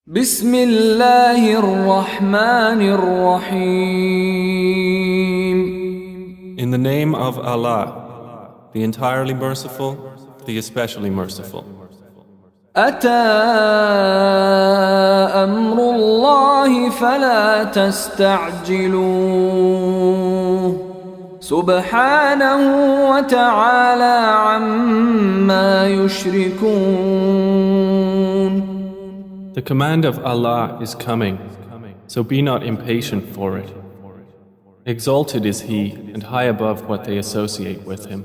بسم الله الرحمن الرحيم. In the name of Allah, the entirely merciful, the especially merciful. أتى أمر الله فلا تستعجلوه سبحانه وتعالى عما يشركون. The command of Allah is coming, so be not impatient for it. Exalted is He and high above what they associate with Him.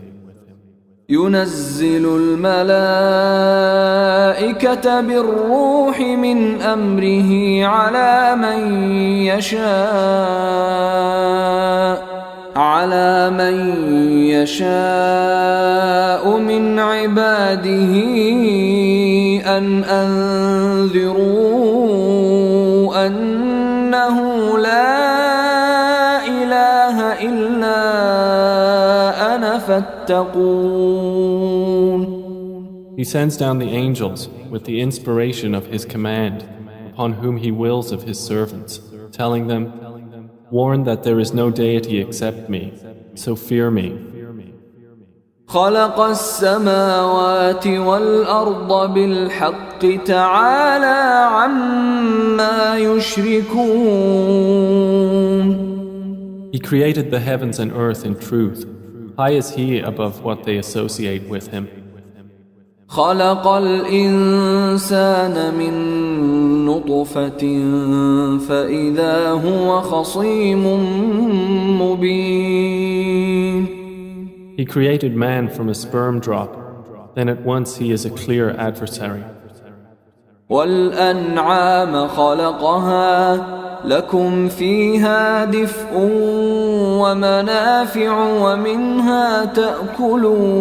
ينزل الملائكة بالروح من أمره على من يشاء من عباده أن أنذروا أنه لا إله إلا أنا فاتقون. He sends down the angels with the inspiration of His command upon whom He wills of His servants, telling them, warn that there is no deity except me, so fear me. خلق السماوات والأرض بالحق تعالى عما يشركون. He created the heavens and earth in truth. High is He above what they associate with Him. خلق الإنسان من نطفة فإذا هو خصيم مبين. He created man from a sperm drop, then at once he is a clear adversary. وَالْأَنْعَامَ خَلَقَهَا لَكُمْ فِيهَا دِفْءٌ وَمَنَافِعُ وَمِنْهَا تَأْكُلُونَ.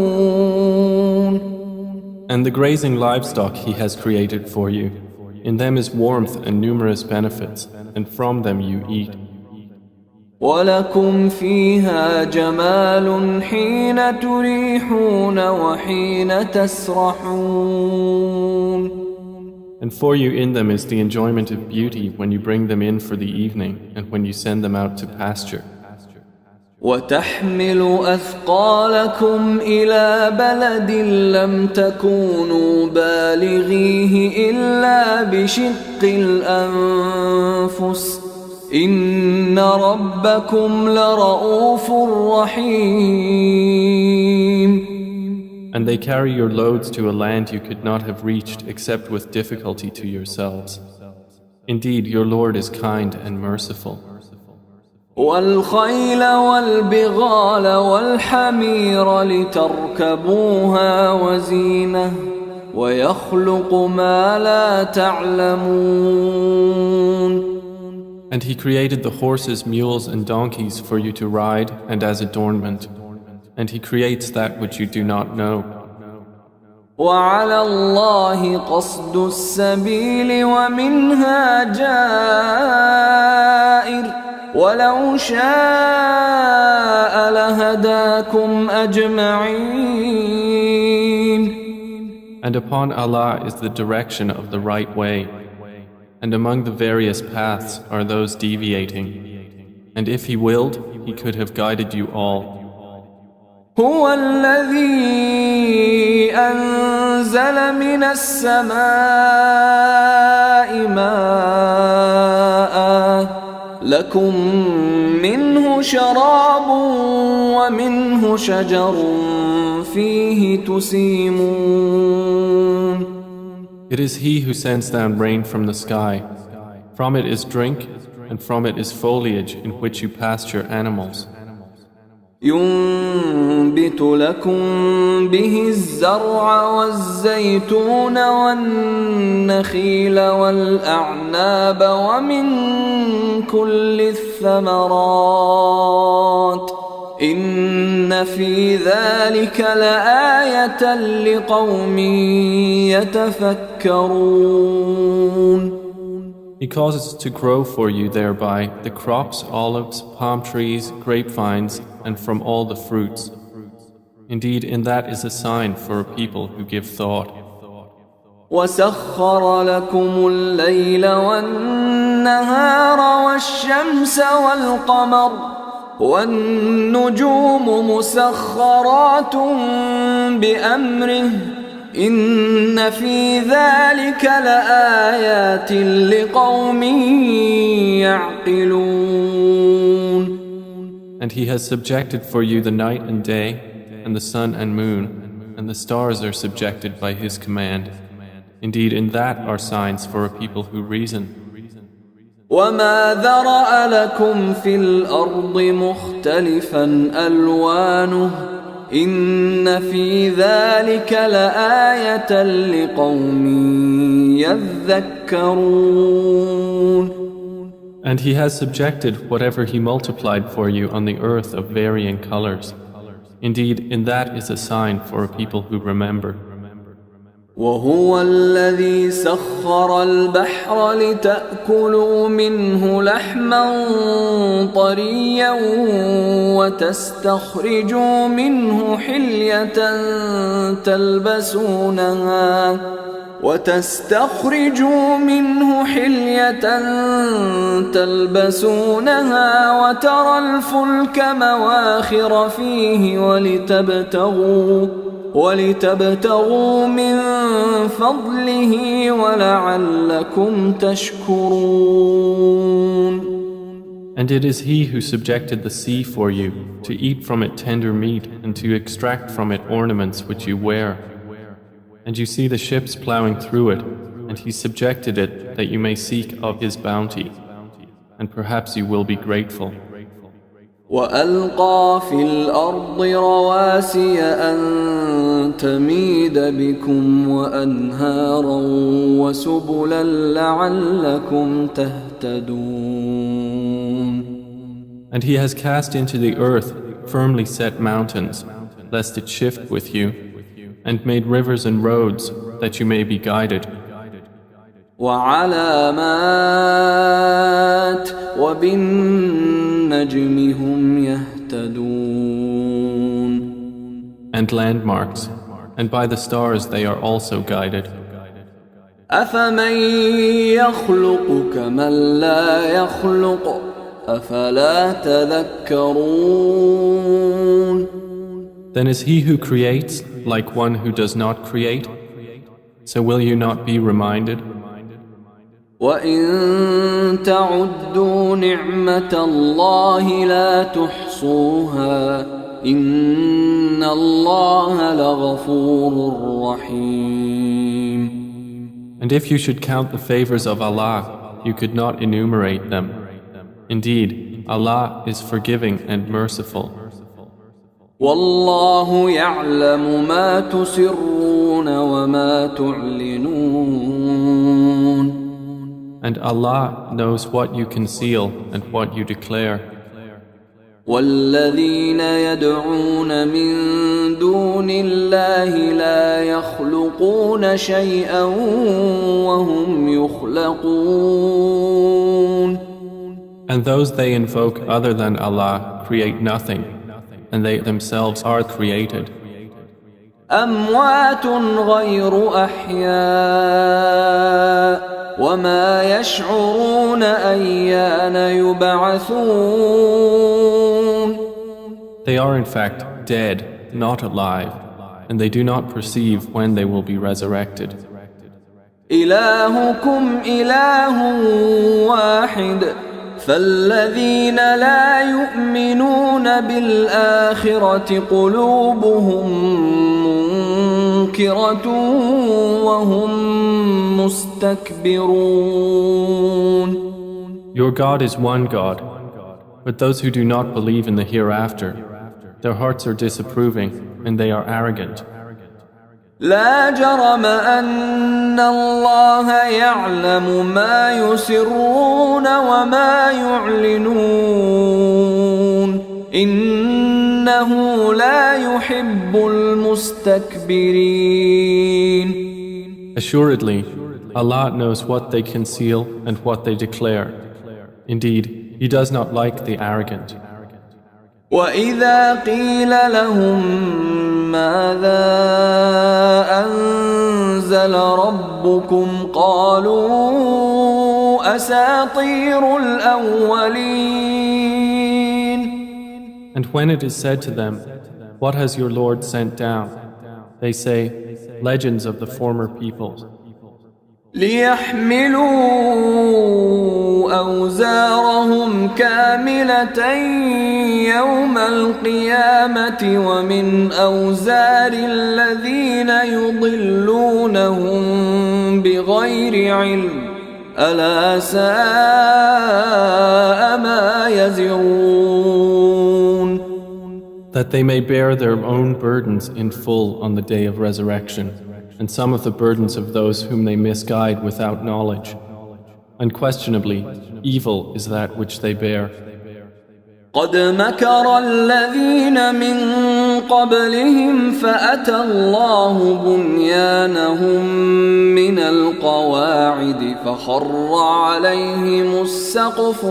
And the grazing livestock He has created for you. In them is warmth and numerous benefits, and from them you eat. وَلَكُمْ فِيهَا جَمَالٌ حِينَ تُرِيحُونَ وَحِينَ تَسْرَحُونَ. And for you in them is the enjoyment of beauty when you bring them in for the evening and when you send them out to pasture. وَتَحْمِلُ أَثْقَالَكُمْ إِلَى بَلَدٍ لَمْ تَكُونُوا بَالِغِيهِ إِلَّا بِشِقِّ الْأَنفُسِ إِنَّ رَبَّكُمْ لَرَءُوفٌ رَحِيمٌ. And they carry your loads to a land you could not have reached except with difficulty to yourselves. Indeed, your Lord is kind and merciful. وَالْخَيْلَ وَالْبِغَالَ وَالْحَمِيرَ لِتَرْكَبُوهَا وَزِينَةً وَيَخْلُقُ مَا لَا تَعْلَمُونَ. And He created the horses, mules, and donkeys for you to ride and as adornment. And He creates that which you do not know. وَعَلَى اللَّهِ قَصْدُ السَّبِيلِ وَمِنْهَا جَائِرٌ وَلَوْ شَاءَ لَهَدَاكُمْ أَجْمَعِينَ. And upon Allah is the direction of the right way. And among the various paths are those deviating. And if He willed, He could have guided you all. هو الذي أنزل من السماء ماء لكم منه شراب ومنه شجر فيه تسيمون. It is He who sends down rain from the sky. From it is drink, and from it is foliage in which you pasture animals. ينبت لكم به الزرع والزيتون والنخيل والأعناب ومن كل الثمرات إن في ذلك لآية لقوم يتفكرون. He causes to grow for you thereby the crops, olives, palm trees, grapevines, and from all the fruits. Indeed, in that is a sign for a people who give thought. وسخر لكم الليل والنهار والشمس والقمر والنجوم مسخرات بأمره إن في ذلك لآيات لقوم يعقلون. And He has subjected for you the night and day, and the sun and moon, and the stars are subjected by His command. Indeed, in that are signs for a people who reason. وما ذرأ لكم في الأرض مختلفا ألوانه إن في ذلك لآية لقوم يذكرون. And He has subjected whatever He multiplied for you on the earth of varying colors. Indeed, in that is a sign for a people who remember. وهو الذي سخر البحر لتأكلوا منه لحما طريا وتستخرجوا منه حلية تلبسونها وترى الفلك مواخر فيه ولتبتغوا من فضله ولعلكم تشكرون. And it is He who subjected the sea for you, to eat from it tender meat and to extract from it ornaments which you wear. And you see the ships plowing through it, and He subjected it that you may seek of His bounty, and perhaps you will be grateful. وألقى في الأرض رواسي أن تميد بكم وأنهارا وسبلا لعلكم تهتدون. And He has cast into the earth firmly set mountains, lest it shift with you, and made rivers and roads that you may be guided. وعلامات وبالنجم هم يهتدون. And landmarks, and by the stars they are also guided. أفمن يخلق كمن لا يخلق أفلا تذكرون. Then is He who creates like one who does not create? So will you not be reminded? وَإِن تَعُدُّوا نِعْمَةَ اللَّهِ لَا تُحْصُوهَا إِنَّ اللَّهَ لَغَفُورٌ رَحِيمٌ. And if you should count the favors of Allah, you could not enumerate them. Indeed, Allah is forgiving and merciful. وَاللَّهُ يَعْلَمُ مَا تُسِرُّونَ وَمَا تُعْلِنُونَ. And Allah knows what you conceal and what you declare. وَالَّذِينَ يَدْعُونَ مِن دُونِ اللَّهِ لَا يَخْلُقُونَ شَيْئًا وَهُمْ يُخْلَقُونَ. And those they invoke other than Allah create nothing, and they themselves are created. أَمْوَاتٌ غَيْرُ أَحْيَاءٍ وَمَا يَشْعُرُونَ أَيَّانَ يُبْعَثُونَ. They are in fact dead, not alive, and they do not perceive when they will be resurrected. إِلَٰهُكُمْ إِلَٰهٌ وَاحِدٌ فَالَّذِينَ لَا يُؤْمِنُونَ بِالْآخِرَةِ قُلُوبُهُم مُّنكِرَةٌ وَهُم مُسْتَكْبِرُونَ. Your God is one God, but those who do not believe in the hereafter, their hearts are disapproving and they are arrogant. لا جرم أن الله يعلم ما يسرون وما يعلنون إنه لا يحب المستكبرين. Assuredly, Allah knows what they conceal and what they declare. Indeed, He does not like the arrogant. وَإِذَا قِيلَ لَهُم مَّاذَا أنزل ربكم قالوا أساطير الأولين. And when it is said to them, "What has your Lord sent down?" they say, "Legends of the former peoples." ليحملوا أوزارهم كاملة يوم القيامة ومن أوزار الذين يضلونهم بغير علم ألا ساء ما يزرون. That they may bear their own burdens in full on the day of resurrection, and some of the burdens of those whom they misguide without knowledge. Unquestionably, evil is that which they bear. قد مكر الذين من قبلهم فأتى الله بنيانهم من القواعد فخر عليهم السقف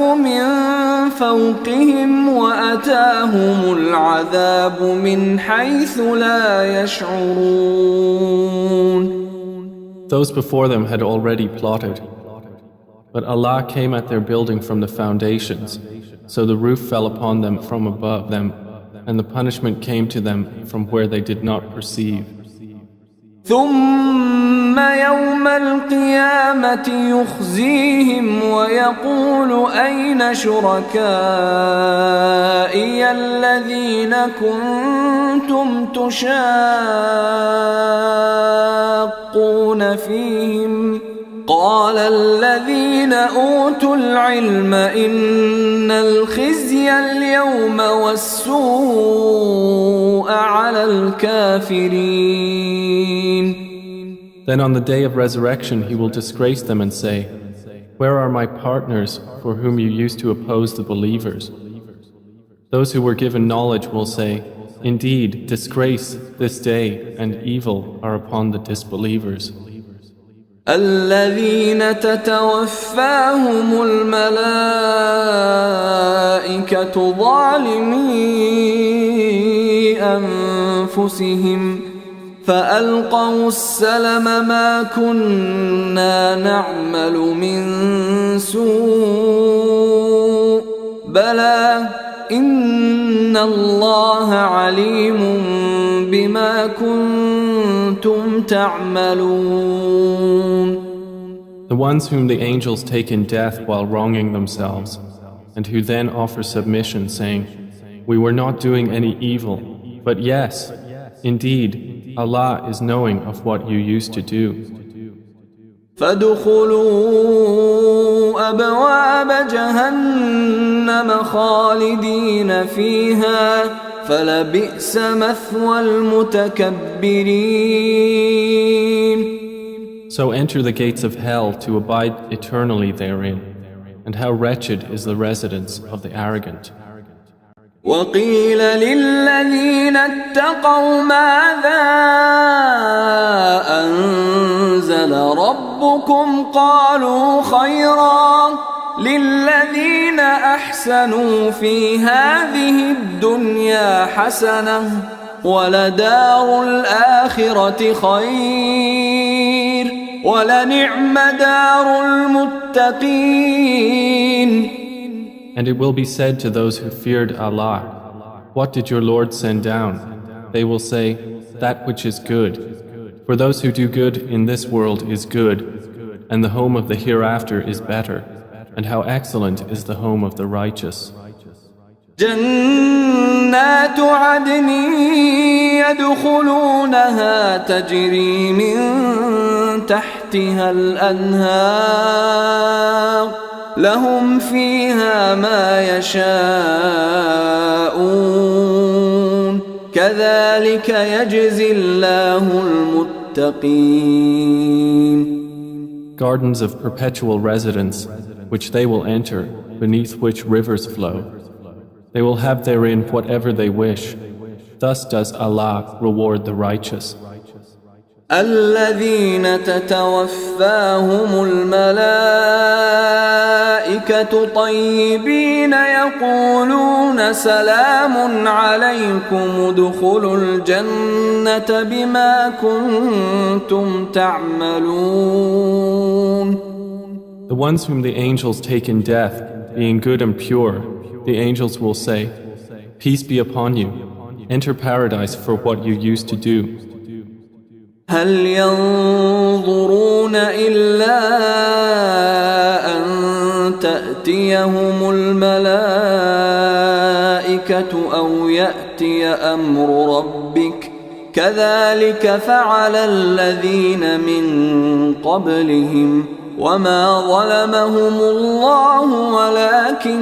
من فوقهم وأتاهم العذاب من حيث لا يشعرون. Those before them had already plotted, but Allah came at their building from the foundations, so the roof fell upon them from above them, and the punishment came to them from where they did not perceive. ثم يوم القيامة يخزيهم ويقول أين شركائي الذين كنتم تشاقون فيهم قال الذين أوتوا العلم إن الخزي اليوم والسوء على الكافرين. Then on the day of resurrection he will disgrace them and say, "Where are my partners for whom you used to oppose the believers?" Those who were given knowledge will say, "Indeed, disgrace this day and evil are upon the disbelievers." الذين تتوفاهم الملائكة ظالمي أنفسهم فألقوا السلم ما كنا نعمل من سوء بلى إن الله عليم بما كنتم تعملون. The ones whom the angels take in death while wronging themselves, and who then offer submission, saying, "We were not doing any evil, but yes, indeed, Allah is knowing of what you used to do." فادخلوا أبواب جهنم خالدين فيها فلبئس مثوى المتكبرين. So enter the gates of hell to abide eternally therein, and how wretched is the residence of the arrogant. وقيل للذين اتقوا ماذا أنزل ربكم قالوا خيرا للذين أحسنوا في هذه الدنيا حسنة ولدار الآخرة خير ولنعم دار المتقين. And it will be said to those who feared Allah, "What did your Lord send down?" They will say, "That which is good." For those who do good in this world is good, and the home of the hereafter is better, and how excellent is the home of the righteous. جنات عدن يدخلونها تجري من تحتها الأنهار لهم فيها ما يشاءون كذلك يجزي الله المتقين. Gardens of perpetual residence, which they will enter, beneath which rivers flow. They will have therein whatever they wish. Thus does Allah reward the righteous. الذين تتوفاهم الملائكة طيبين يقولون سلام عليكم ادخلوا الجنة بما كنتم تعملون. The ones whom the angels take in death, being good and pure, the angels will say, Peace be upon you, enter paradise for what you used to do. هل ينظرون إلا أن تأتيهم الملائكة أو يأتي أمر ربك كذلك فعل الذين من قبلهم وما ظلمهم الله ولكن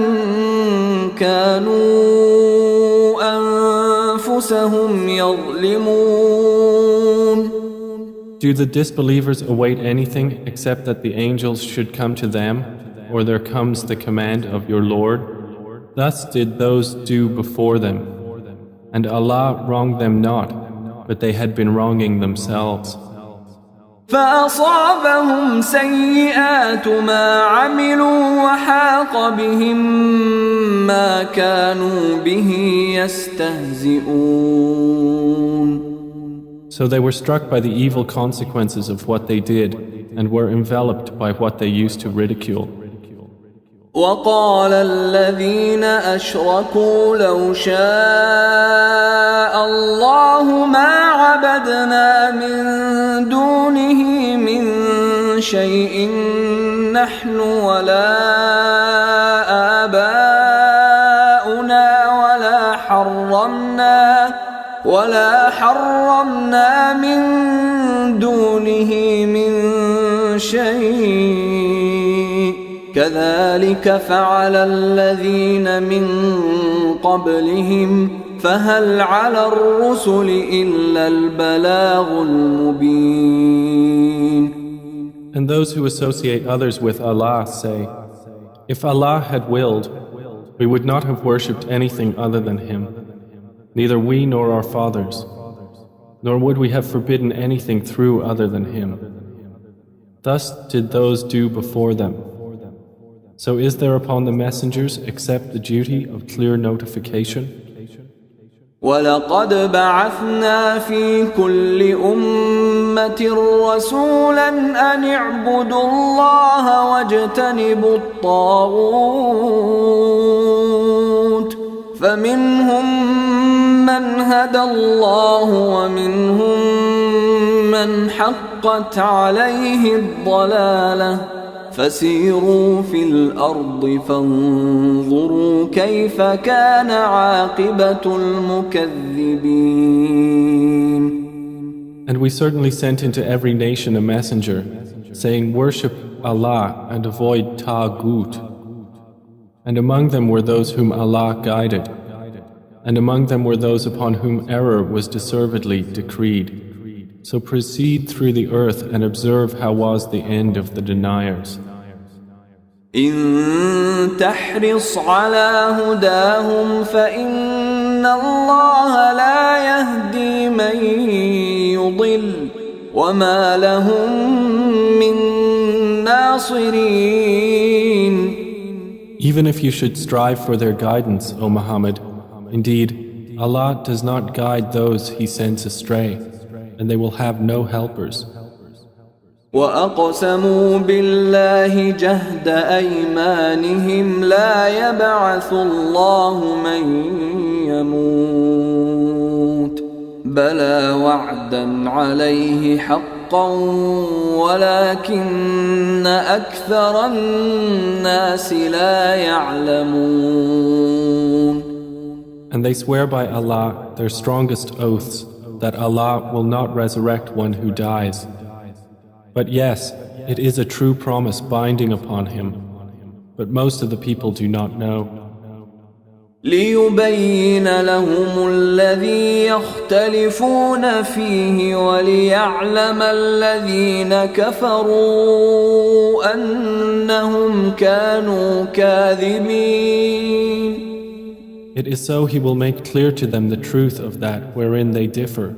كانوا أنفسهم يظلمون. Do the disbelievers await anything except that the angels should come to them, or there comes the command of your Lord? Thus did those do before them. And Allah wronged them not, but they had been wronging themselves. فأصابهم سيئات ما عملوا وحاق بهم ما كانوا به يستهزئون. So they were struck by the evil consequences of what they did and were enveloped by what they used to ridicule. وقال الذين أشركوا لو شاء الله ما عبدنا من دونه من شيء نحن ولا آباؤنا ولا حرمنا من دونه من شيء كذلك فعل الذين من قبلهم فهل على الرسل إلا البلاغ المبين. And those who associate others with Allah say, If Allah had willed, we would not have worshipped anything other than Him, neither we nor our fathers, nor would we have forbidden anything through other than Him. Thus did those do before them. So is there upon the messengers except the duty of clear notification? وَلَقَدْ بَعَثْنَا فِي كُلِّ أُمَّةٍ رَسُولًا أَنِ اعْبُدُوا اللَّهَ وَاجْتَنِبُوا الطَّاغُوتَ فَمِنْهُمْ مَنْ هَدَى اللَّهُ وَمِنْهُمْ مَنْ حَقَّتْ عَلَيْهِ الضَّلَالَةُ فسيروا في الأرض فانظروا كيف كان عاقبة المكذبين. And we certainly sent into every nation a messenger, saying, Worship Allah and avoid Taghut. And among them were those whom Allah guided, and among them were those upon whom error was deservedly decreed. So proceed through the earth and observe how was the end of the deniers. إن تحرص على هداهم فإن الله لا يهدي من يضل وما لهم من ناصرين. Even if you should strive for their guidance, O Muhammad, indeed, Allah does not guide those He sends astray, and they will have no helpers. وأقسموا بالله جهد أيمانهم لا يبعث الله من يموت بلى وعدا عليه حقا ولكن أكثر الناس لا يعلمون. And they swear by Allah their strongest oaths that Allah will not resurrect one who dies. But yes, it is a true promise binding upon him, but most of the people do not know. ليبين لهم الذي يختلفون فيه وليعلم الذين كفروا أنهم كانوا كاذبين. It is so He will make clear to them the truth of that wherein they differ,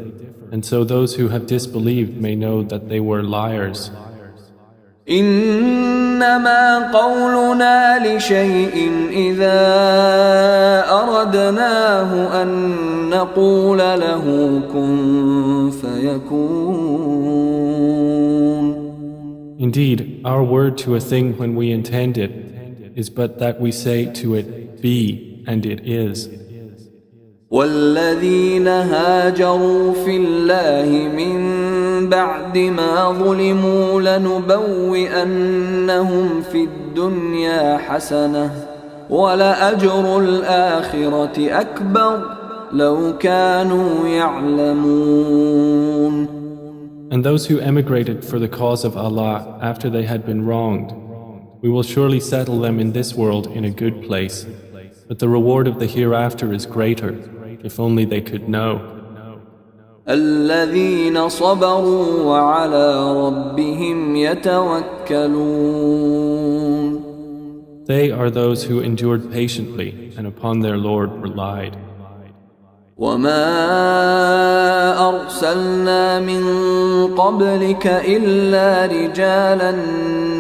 And so those who have disbelieved may know that they were liars. إنما قولنا لشيء إذا أردناه أن نقول له كن فيكون. Indeed, our word to a thing when we intend it is but that we say to it, be, and it is. والذين هاجروا في الله من بعد ما ظلموا لنبوئنهم في الدنيا حسنة ولأجر الآخرة أكبر لو كانوا يعلمون. And those who emigrated for the cause of Allah after they had been wronged, we will surely settle them in this world in a good place, but the reward of the hereafter is greater, if only they could know. الذين صبروا وعلى ربهم يتوكلون. They are those who endured patiently and upon their Lord relied. وما أرسلنا من قبلك إلا رجالا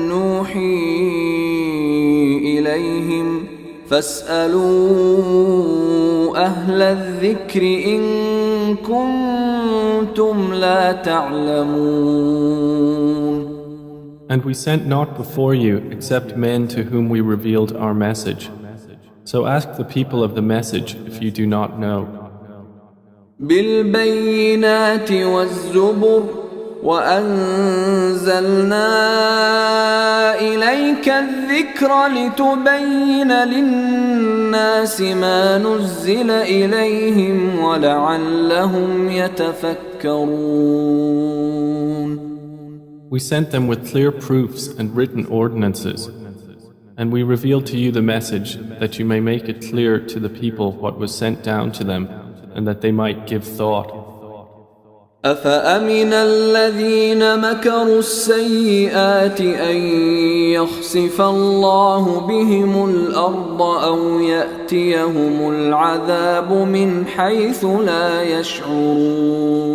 نوحي إليهم فاسألوا أهل الذكر إن كنتم لا تعلمون. And we sent not before you except men to whom we revealed our message. So ask the people of the message if you do not know. بالبينات والزبر وأنزلنا إليك الذكر لتبين للناس ما نزل إليهم ولعلهم يتفكرون. We sent them with clear proofs and written ordinances, and we revealed to you the message that you may make it clear to the people what was sent down to them, and that they might give thought. أفأمن الذين مكروا السيئات أن يخسف الله بهم الأرض أو يأتيهم العذاب من حيث لا يشعرون.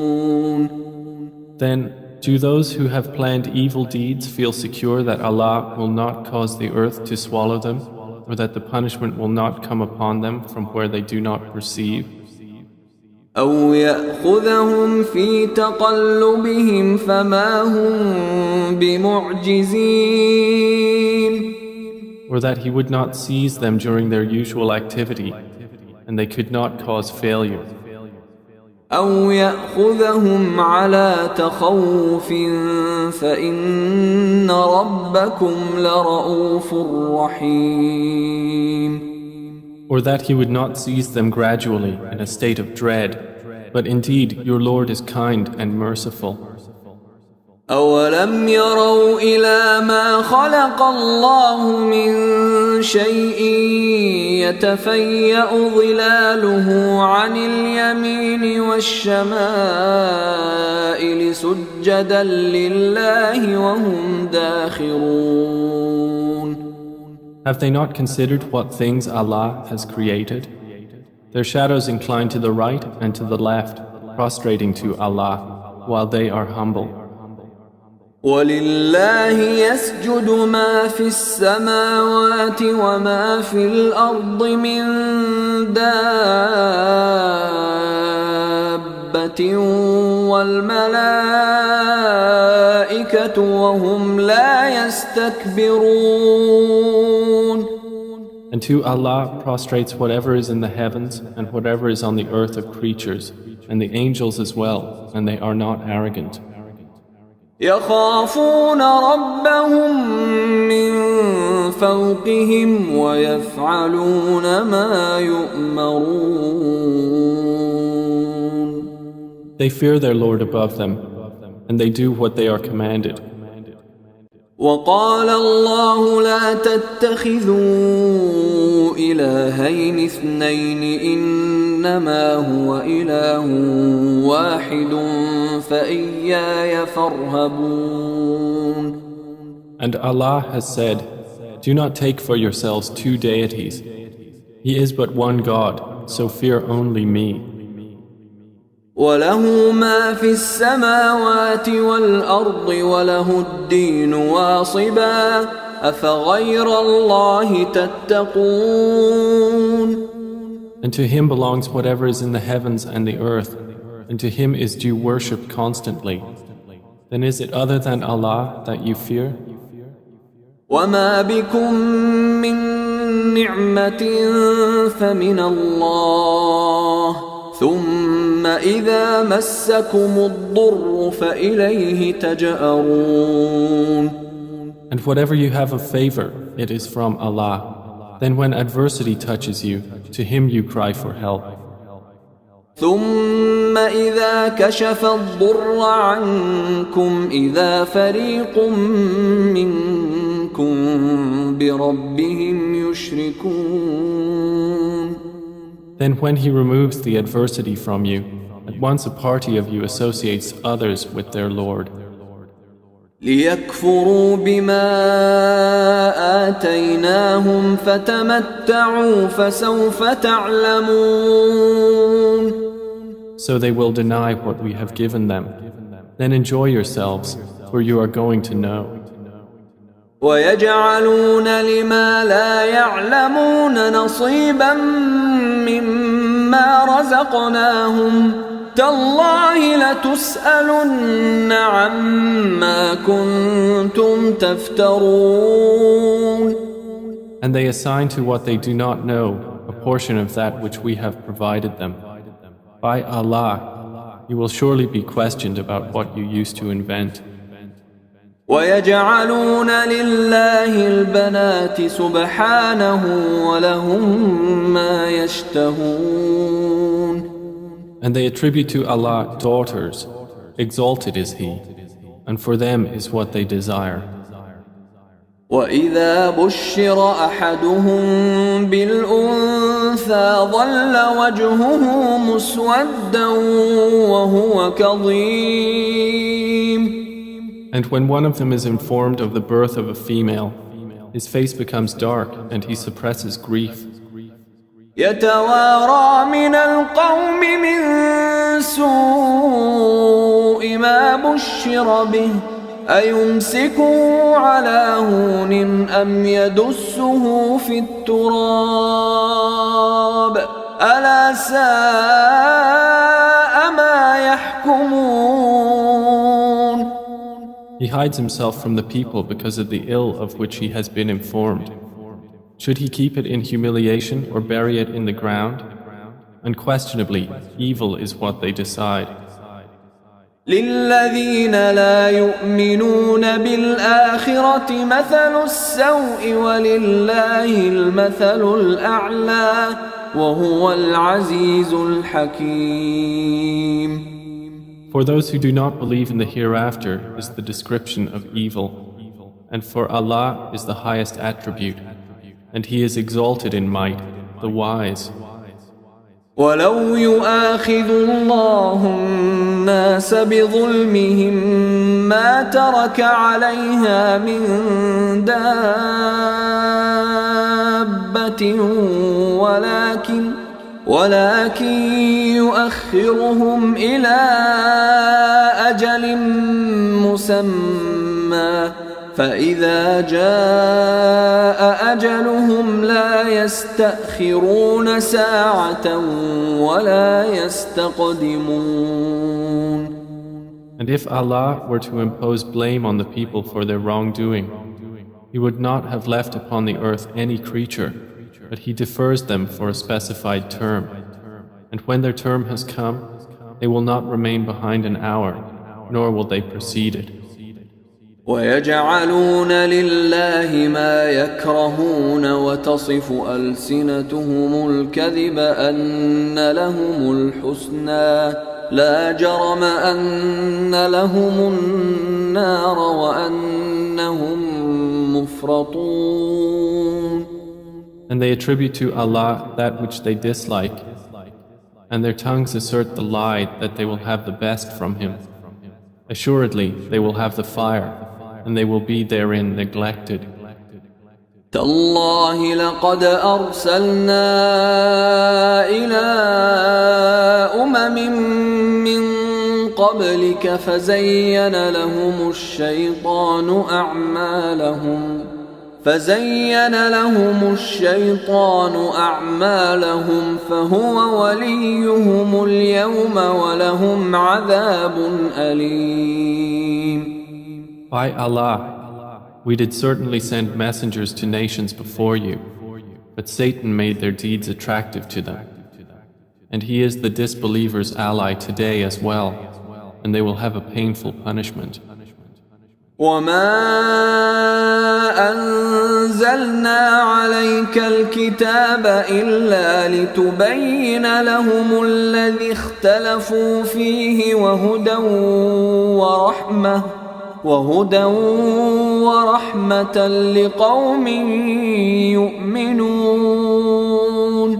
Then, do those who have planned evil deeds feel secure that Allah will not cause the earth to swallow them, or that the punishment will not come upon them from where they do not perceive? أو يأخذهم في تقلبهم فما هم بمعجزين. Or that He would not seize them during their usual activity, and they could not cause failure. أو يأخذهم على تخوف فإن ربكم لرؤوف رحيم. Or that He would not seize them gradually in a state of dread, but indeed your Lord is kind and merciful. أولم يروا إلى ما خلق الله من شيء يتفيأ ظلاله عن اليمين والشمائل سجدا لله وهم داخرون. Have they not considered what things Allah has created? Their shadows incline to the right and to the left, prostrating to Allah, while they are humble. ولله يسجد ما في السماوات وما في الأرض من دابة والملائكة وهم لا يستكبرون. And to Allah prostrates whatever is in the heavens and whatever is on the earth of creatures, and the angels as well, and they are not arrogant. يخافون ربهم من فوقهم ويفعلون ما يؤمرون. They fear their Lord above them, and they do what they are commanded. وقال الله لا تتخذوا إلهين اثنين إنما هو إله واحد فإياي فارهبون. And Allah has said, do not take for yourselves two deities. He is but one God, so fear only me. وله ما في السماوات والأرض وله الدين واصبا أفغير الله تتقون. And to him belongs whatever is in the heavens and the earth, and to him is due worship constantly. Then is it other than Allah that you fear? وما بكم من نعمة فمن الله ثم إذا مسكم الضر فإليه تجأرون. And whatever you have of favor, it is from Allah. Then when adversity touches you, to him you cry for help. ثم إذا كشف الضر عنكم إذا فريق منكم بربهم يشركون. Then when he removes the adversity from you, at once a party of you associates others with their Lord. ليكفروا بما آتيناهم فتمتعوا فسوف تعلمون. So they will deny what we have given them. Then enjoy yourselves, for you are going to know. ويجعلون لما لا يعلمون نصيبا مما رزقناهم تالله لتسألن عما كنتم تفترون. And they assign to what they do not know a portion of that which we have provided them. By Allah, you will surely be questioned about what you used to invent. ويجعلون لله البنات سبحانه ولهم ما يشتهون. And they attribute to Allah daughters, exalted is He, and for them is what they desire. وإذا بشر أحدهم بالأنثى ظل وجهه مسودا وهو كظيم. And when one of them is informed of the birth of a female, his face becomes dark and he suppresses grief. يتوارى من القوم من سوء ما بشر به أيمسكه على هون أم يدسه في التراب ألا ساء ما يحكمون. He hides himself from the people because of the ill of which he has been informed. Should he keep it in humiliation or bury it in the ground? Unquestionably, evil is what they decide. للذين لا يؤمنون بالآخرة مثل السوء ولله المثل الأعلى وهو العزيز الحكيم. For those who do not believe in the hereafter is the description of evil, and for Allah is the highest attribute, and He is exalted in might, the wise. ولو يؤاخذ الله الناس بظلمهم ما ترك عليها من دابة ولكن يؤخرهم إلى أجل مسمى فإذا جاء أجلهم لا يستأخرون ساعة ولا يستقدمون. And if Allah were to impose blame on the people for their wrongdoing, He would not have left upon the earth any creature, but He defers them for a specified term. And when their term has come, they will not remain behind an hour, nor will they precede it. ويجعلون لله ما يكرهون وتصف ألسنتهم الكذب أن لهم الحسنى لا جرم أن لهم النار وأنهم مفرطون. And they attribute to Allah that which they dislike, and their tongues assert the lie that they will have the best from Him. Assuredly, they will have the fire, and they will be therein neglected. تالله لقد أرسلنا إلى أمم من قبلك فزين لهم الشيطان أعمالهم فهو وليهم اليوم ولهم عذاب أليم. By Allah, we did certainly send messengers to nations before you, but Satan made their deeds attractive to them. And he is the disbelievers' ally today as well, and they will have a painful punishment. وما أنزلنا عليك الكتاب إلا لتبين لهم الذي اختلفوا فيه وهدى ورحمة لقوم يؤمنون.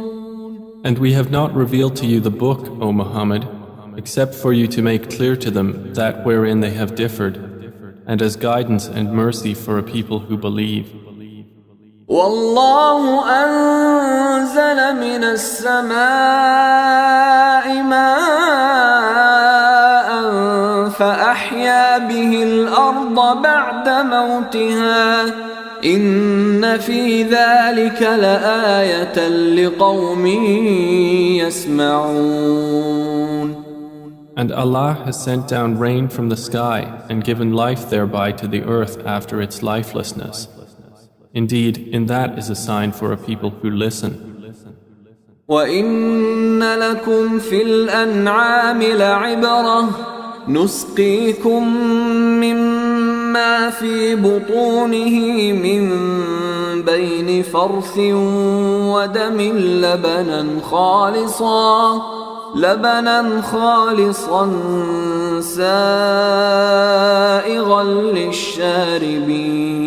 And we have not revealed to you the book, O Muhammad, except for you to make clear to them that wherein they have differed, and as guidance and mercy for a people who believe. والله أنزل من السماء ماء فأحيا به الأرض بعد موتها إن في ذلك لآية لقوم يسمعون. And Allah has sent down rain from the sky and given life thereby to the earth after its lifelessness. Indeed, in that is a sign for a people who listen. وَإِنَّ لَكُمْ فِي الْأَنْعَامِ لَعِبْرَةً نُسْقِيكُم مِّمَّا فِي بُطُونِهِ مِن بَيْنِ فَرْثٍ وَدَمٍ لبنا خالصا سائغا للشاربين.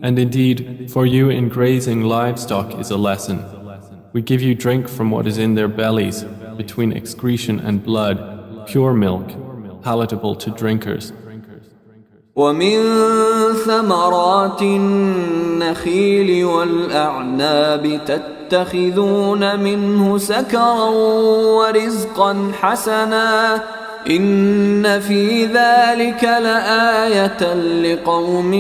And indeed, for you in grazing livestock is a lesson. We give you drink from what is in their bellies, between excretion and blood, pure milk, palatable to drinkers. ومن ثمرات النخيل والأعناب تتخذون منه سكرا ورزقا حسنا إن في ذلك لآية لقوم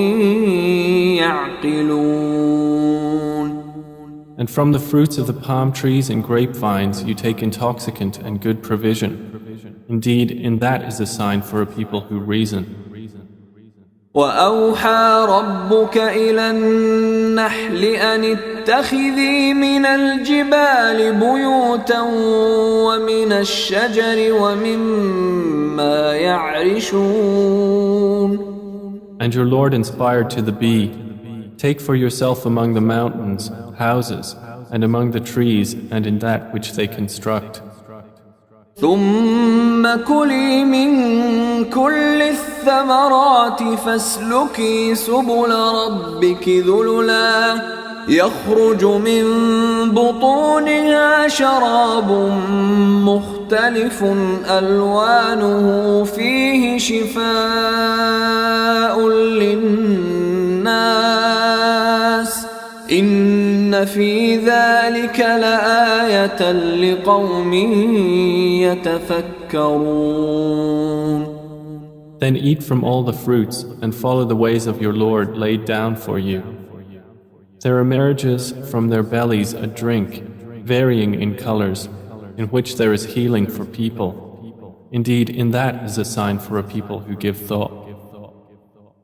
يعقلون. And from the fruits of the palm trees and grapevines you take intoxicant and good provision. Indeed, in that is a sign for a people who reason. وأوحى ربك إلى النحل أن اتخذي من الجبال بيوتا ومن الشجر ومما يعرشون. And your Lord inspired to the bee, take for yourself among the mountains houses, and among the trees and in that which they construct. ثم كلي من كل الثمرات فاسلكي سبل ربك ذللا يخرج من بطونها شراب مختلف ألوانه فيه شفاء للناس إن في ذلك لآية لقوم يتفكرون. Then eat from all the fruits and follow the ways of your Lord laid down for you. There emerges from their bellies a drink, varying in colors, in which there is healing for people. Indeed, in that is a sign for a people who give thought.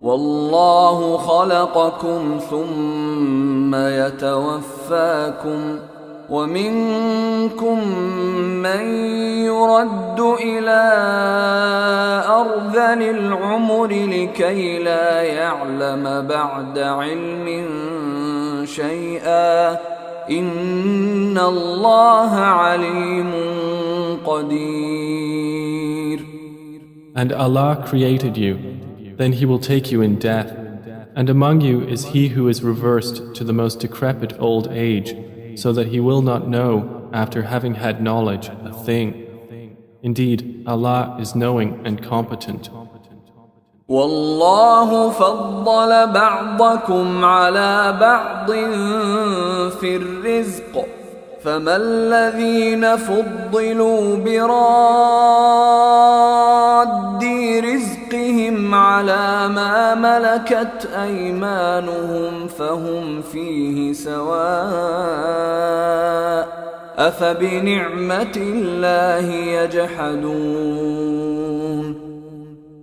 والله خلقكم ثم يتوفاكم ومنكم من يرد إلى أرذل العمر لكي لا يعلم بعد علم شيئا إن الله عليم قدير. And Allah created you. Then He will take you in death, and among you is he who is reversed to the most decrepit old age, so that he will not know, after having had knowledge, a thing. Indeed, Allah is knowing and competent. والله فضل بعضكم على بعض في الرزق فما الذين فضلوا براد رزقهم على ما ملكت أيمانهم فهم فيه سواء أفبنعمة الله يجحدون.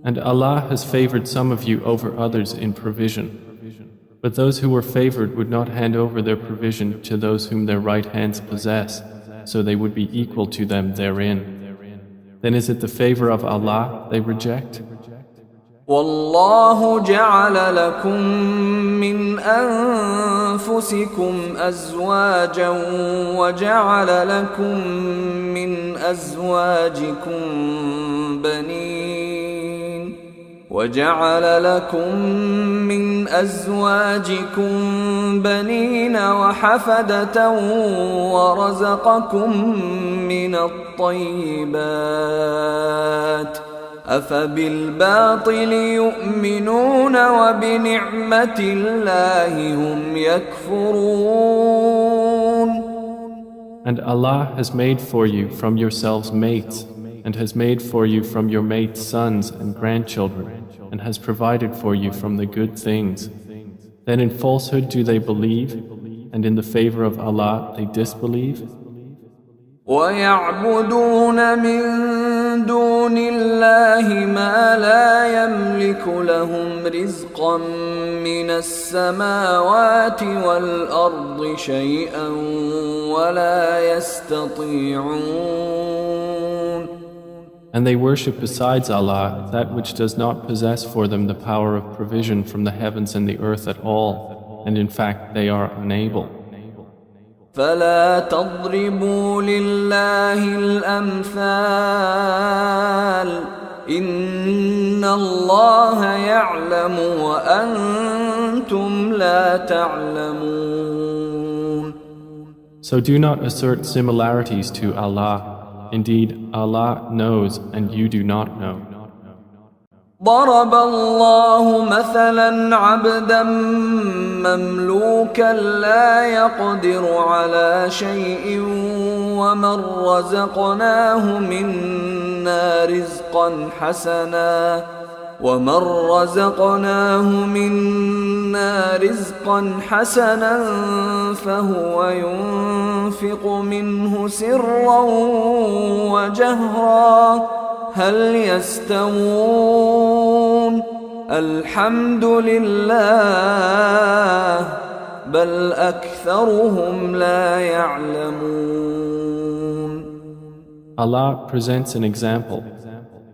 And Allah has favored some of you over others in provision. But those who were favored would not hand over their provision to those whom their right hands possess, so they would be equal to them therein. Then is it the favor of Allah they reject? والله جعل لكم من أنفسكم أزواجا وجعل لكم من أزواجكم بنين وحفدة ورزقكم من الطيبات أفبالباطل يؤمنون وبنعمة الله هم يكفرون. And Allah has made for you from yourselves mates, and has made for you from your mates sons and grandchildren, and has provided for you from the good things. Then in falsehood do they believe, and in the favor of Allah they disbelieve? ويعبدون من دون الله ما لا يملك لهم رزقا من السماوات والأرض شيئا ولا يستطيعون. And they worship besides Allah that which does not possess for them the power of provision from the heavens and the earth at all, and in fact they are unable. فلا تضربوا لله الأمثال إن الله يعلم وأنتم لا تعلمون. So do not assert similarities to Allah. Indeed, Allah knows and you do not know. ضرب الله مثلا عبدا مملوكا لا يقدر على شيء ومن رزقناه منا رزقا حسنا فهو ينفق منه سرا وجهرا هل يستوون الحمد لله بل أكثرهم لا يعلمون. Allah presents an example.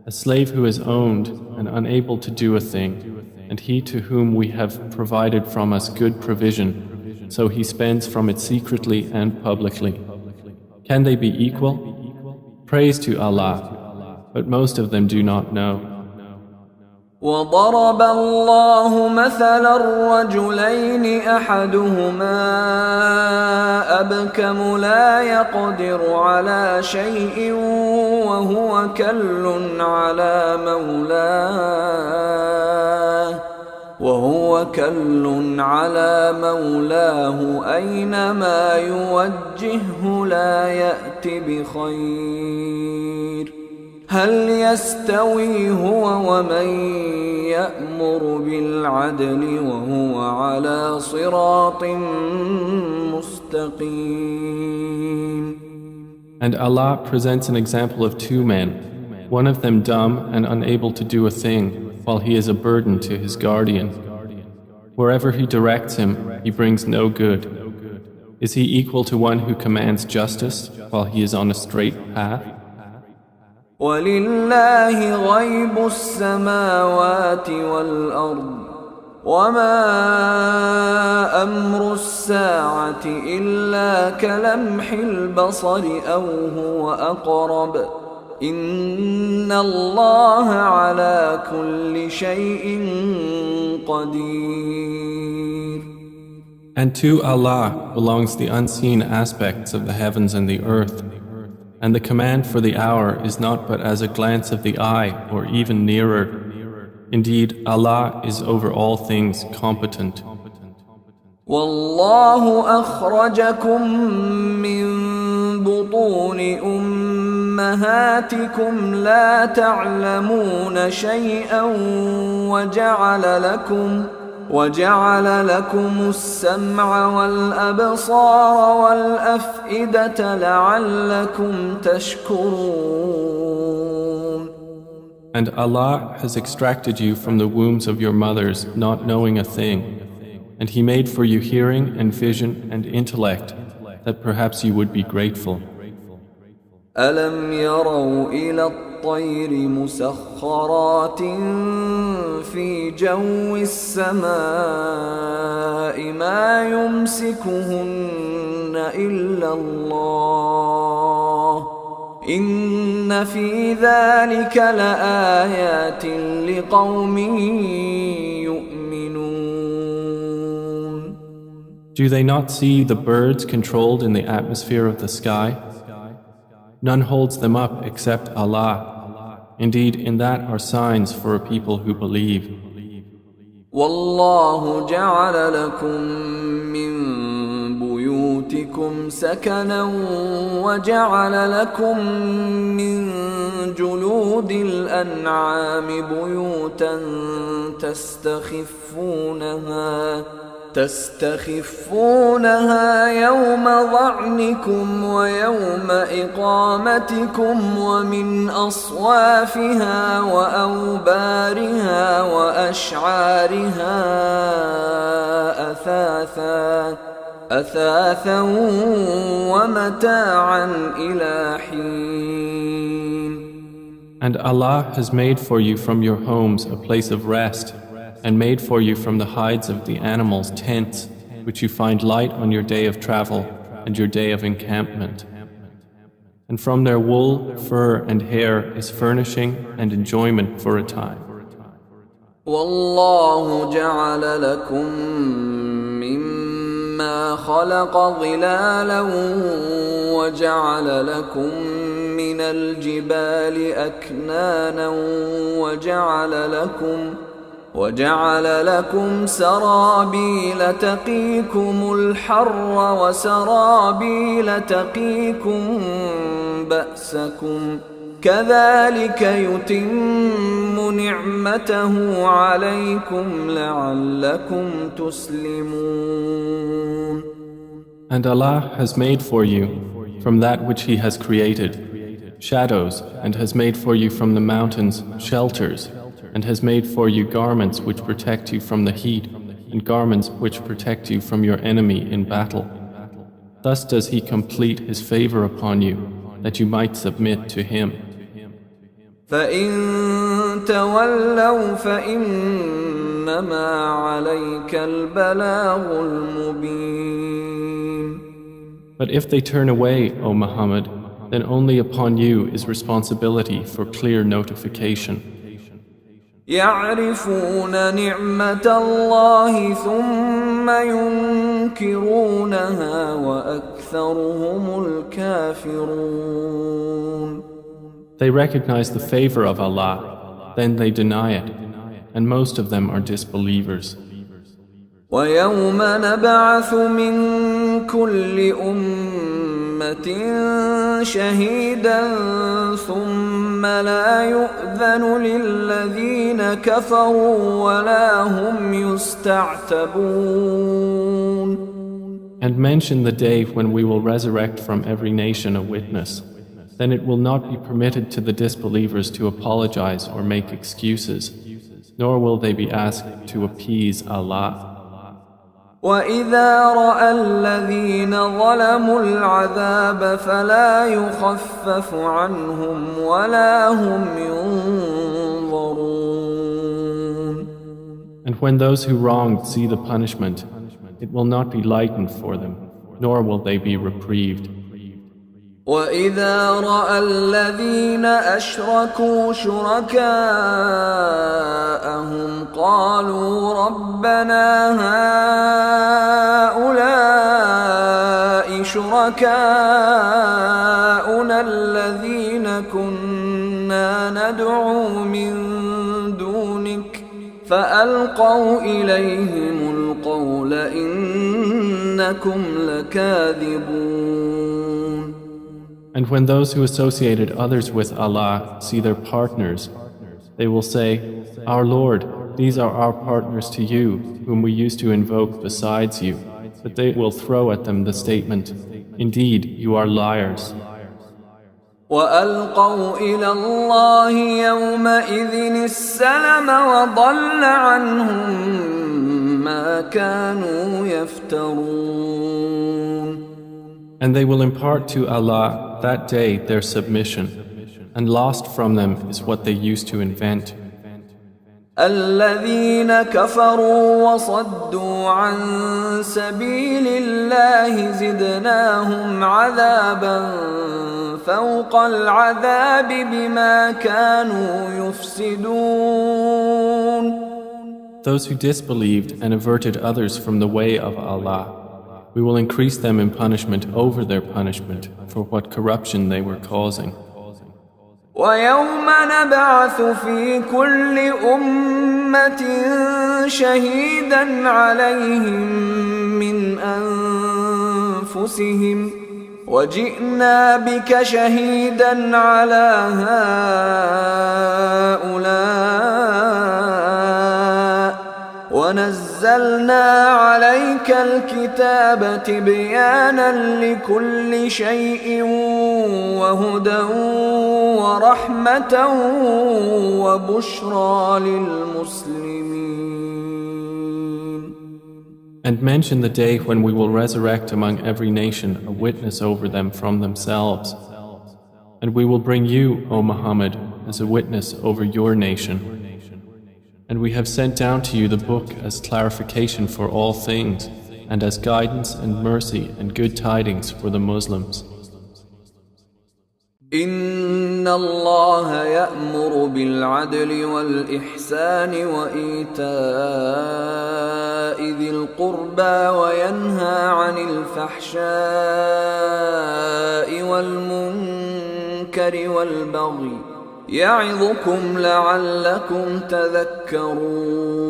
A slave who is owned and unable to do a thing, and he to whom we have provided from us good provision, so he spends from it secretly and publicly. Can they be equal? Praise to Allah, but most of them do not know. وضرب الله مثلا الرجلين أحدهما أبكم لا يقدر على شيء وهو كل على مولاه أينما يوجهه لا يأت بخير هل يستوي هو ومن يأمر بالعدل وهو على صراط مستقيم. And Allah presents an example of two men, one of them dumb and unable to do a thing, while he is a burden to his guardian. Wherever he directs him, he brings no good. Is he equal to one who commands justice while he is on a straight path? ولله غيب السماوات والأرض وما أمر الساعة إلا كلمح البصر أو هو أقرب إن الله على كل شيء قدير. And to Allah belongs the unseen aspects of the heavens and the earth. And the command for the hour is not but as a glance of the eye or even nearer. Indeed, Allah is over all things competent. والله أخرجكم من بطون أمهاتكم لا تعلمون شيئا وجعل لكم السمع والأبصار والأفئدة لعلكم تشكرون. And Allah has extracted you from the wombs of your mothers, not knowing a thing. And He made for you hearing and vision and intellect, that perhaps you would be grateful. ألم يروا إلى الطير مسخرات في جو السماء ما يمسكهن إلا الله إن في ذلك لآيات لقوم يؤمنون. Do they not see the birds controlled in the atmosphere of the sky? None holds them up except Allah. Indeed, in that are signs for a people who believe. والله جعل لكم من بيوتكم سكنا وجعل لكم من جلود الأنعام بيوتا تستخفونها يوم ظعنكم ويوم إقامتكم ومن أصوافها وأوبارها وأشعارها أثاثا ومتاعا إلى حين. And Allah has made for you from your homes a place of rest, and made for you from the hides of the animals tents, which you find light on your day of travel and your day of encampment. And from their wool, fur, and hair is furnishing and enjoyment for a time. والله جعل لكم مما خلق ظلالا وجعل لكم من الجبال أكنانا وجعل لكم سرابيل تقيكم الحر وسرابيل تقيكم بأسكم كذلك يتم نعمته عليكم لعلكم تسلمون. And Allah has made for you from that which He has created shadows, and has made for you from the mountains shelters, and has made for you garments which protect you from the heat, and garments which protect you from your enemy in battle. Thus does He complete His favor upon you, that you might submit to Him. فَإِن تَوَلَّوْا فَإِنَّمَا عَلَيْكَ الْبَلَاغُ الْمُبِينُ. But if they turn away, O Muhammad, then only upon you is responsibility for clear notification. يعرفون نعمة الله ثم ينكرونها وأكثرهم الكافرون. They recognize the favor of Allah, then they deny it, and most of them are disbelievers. ويوم نبعث من كل أمة شهيدا ثم لا يؤذن للذين كفروا ولا هم يستعتبون. And mention the day when we will resurrect from every nation a witness. Then it will not be permitted to the disbelievers to apologize or make excuses, nor will they be asked to appease Allah. وَإِذَا رَأَى الَّذِينَ ظَلَمُوا الْعَذَابَ فَلَا يُخَفَّفُ عَنْهُمْ وَلَا هُمْ يُنظَرُونَ. And when those who wronged see the punishment, it will not be lightened for them, nor will they be reprieved. وَإِذَا رَأَى الَّذِينَ أَشْرَكُوا شُرَكَاءَهُمْ قَالُوا رَبَّنَا هَؤُلَاءِ شُرَكَاؤُنَا الَّذِينَ كُنَّا نَدْعُو مِن دُونِكَ فألقوا إليهم القول إنكم لكاذبون. And when those who associated others with Allah see their partners, they will say, Our Lord, these are our partners to you, whom we used to invoke besides you. But they will throw at them the statement, Indeed, you are liars. وألقوا إلى الله يومئذ السلم وضل عنهم ما كانوا يفترون. And they will impart to Allah that day their submission, and lost from them is what they used to invent. الذين كفروا وصدوا عن سبيل الله زدناهم عذابا فوق العذاب بما كانوا يفسدون. Those who disbelieved and averted others from the way of Allah, we will increase them in punishment over their punishment for what corruption they were causing. ويوم نبعث في كل أمة شهيدا عليهم من أنفسهم وجئنا بك شهيدا على هؤلاء ونزلنا عليك الكتاب تبيانا لكل شيء وهدى ورحمة وبشرى للمسلمين. And mention the day when we will resurrect among every nation a witness over them from themselves. And we will bring you, O Muhammad, as a witness over your nation. And we have sent down to you the book as clarification for all things, and as guidance and mercy and good tidings for the Muslims. إن الله يأمر بالعدل والإحسان وإيتاء ذي القربى وينهى عن الفحشاء والمنكر والبغي يعظكم لعلكم تذكرون.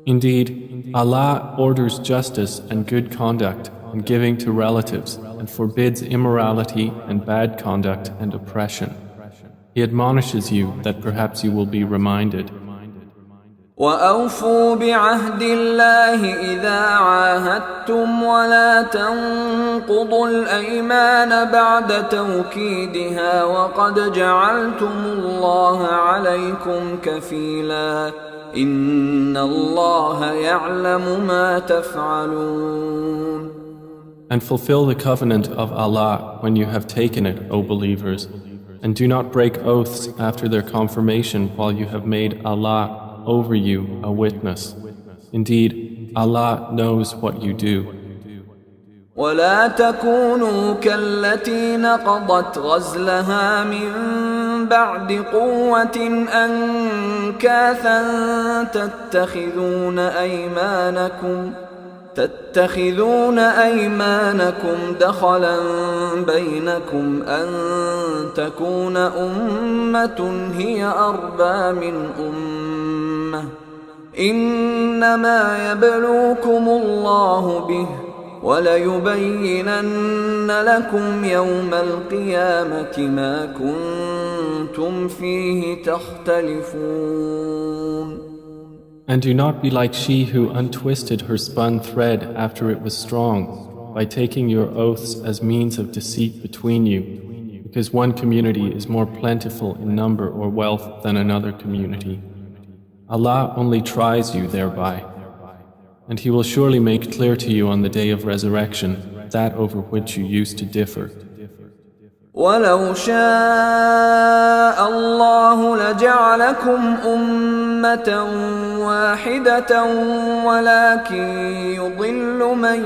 Indeed, Allah orders justice and good conduct and giving to relatives and forbids immorality and bad conduct and oppression. He admonishes you that perhaps you will be reminded. وأوفوا بعهد الله إذا عاهدتم ولا تنقضوا الأيمان بعد توكيدها وقد جعلتم الله عليكم كفيلا إن الله يعلم ما تفعلون. And fulfill the covenant of Allah when you have taken it, O believers, and do not break oaths after their confirmation while you have made Allah over you a witness. Indeed, Allah knows what you do. ولا تكونوا كالتي نقضت غزلها من بعد قوة أنكاثا تتخذون أيمانكم دخلا بينكم أن تكون أمة هي أربى من أمة إنما يبلوكم الله به وليبينن لكم يوم القيامة ما كنتم فيه تختلفون. And do not be like she who untwisted her spun thread after it was strong, by taking your oaths as means of deceit between you, because one community is more plentiful in number or wealth than another community. Allah only tries you thereby, and He will surely make clear to you on the day of resurrection that over which you used to differ. ولو شاء الله لجعلكم أمة واحدة ولكن يضل من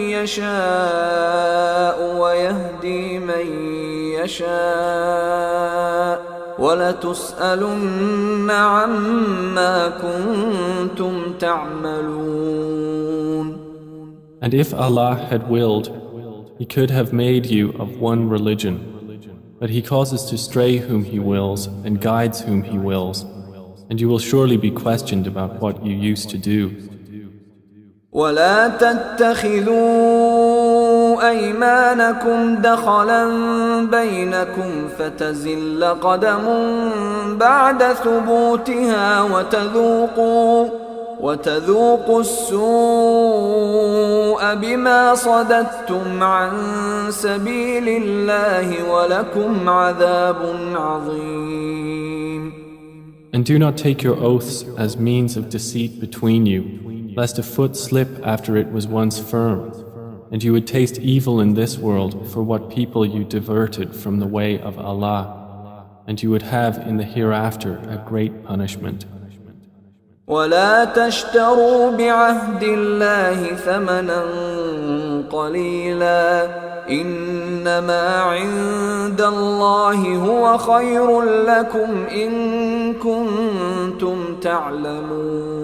يشاء ويهدي من يشاء ولتسألن عما كنتم تعملون. And if Allah had willed, He could have made you of one religion. But He causes to stray whom He wills and guides whom He wills. and you will surely be questioned about what you used to do. ولا تتخذوا أيمانكم دخلا بينكم فتزل قدم بعد ثبوتها وتذوقوا السوء بما صددتم عن سبيل الله ولكم عذاب عظيم. And do not take your oaths as means of deceit between you, lest a foot slip after it was once firm, and you would taste evil in this world for what people you diverted from the way of Allah, and you would have in the hereafter a great punishment. ولا تشتروا بعهد الله ثمنا قليلا إنما عند الله هو خير لكم إن كنتم تعلمون.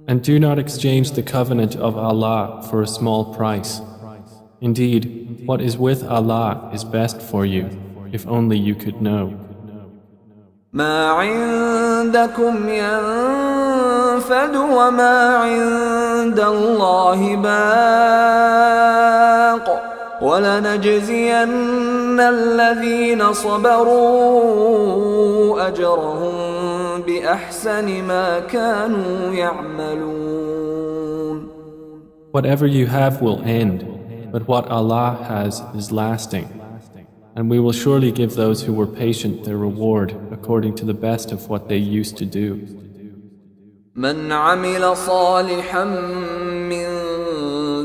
And do not exchange the covenant of Allah for a small price. Indeed, what is with Allah is best for you, if only you could know. ما عندكم ينفد وما عند الله باق ولنجزين الذين صبروا أجرهم بأحسن ما كانوا يعملون. Whatever you have will end, but what Allah has is lasting. And we will surely give those who were patient their reward according to the best of what they used to do. من عمل صالحا من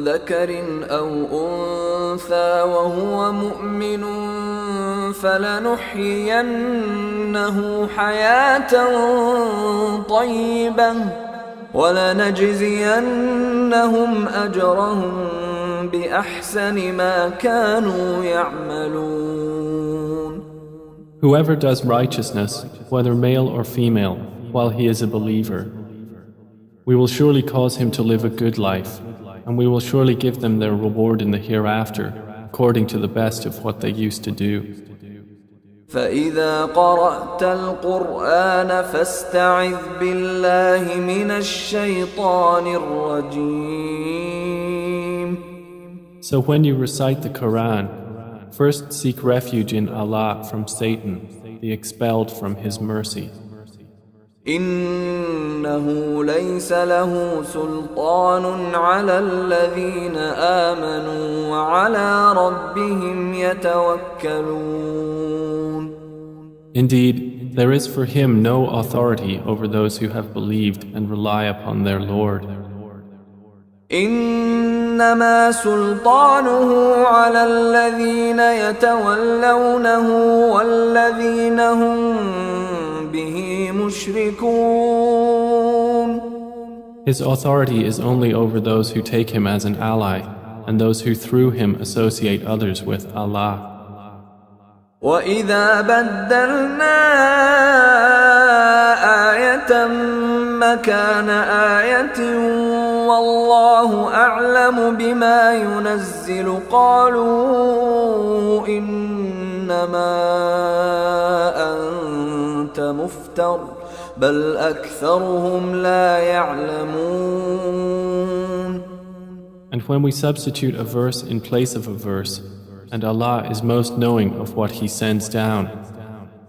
ذكر أو أنثى وهو مؤمن فلنحيينه حياة طيبة ولنجزينهم أجرهم بأحسن ما كانوا يعملون. Whoever does righteousness, whether male or female, while he is a believer, we will surely cause him to live a good life, and we will surely give them their reward in the hereafter, according to the best of what they used to do. فإذا قرأت القرآن فاستعذ بالله من الشيطان الرجيم. So when you recite the Quran, first seek refuge in Allah from Satan, the expelled from His mercy. إنه ليس له سلطان على الذين آمنوا وعلى ربهم يتوكلون. Indeed, there is for him no authority over those who have believed and rely upon their Lord. إنما سلطانه على الذين يتولونه والذين هم به مشركون. His authority is only over those who take him as an ally and those who through him associate others with Allah. وَإِذَا بَدَّلْنَا آيَةً مَكَانَ آيَةٍ وَاللَّهُ أَعْلَمُ بِمَا يُنَزِّلُ قَالُوا إِنَّمَا أَنْتَ مُفْتَرٍ بَلْ أَكْثَرُهُمْ لَا يَعْلَمُونَ. And when we substitute a verse in place of a verse, and Allah is most knowing of what He sends down,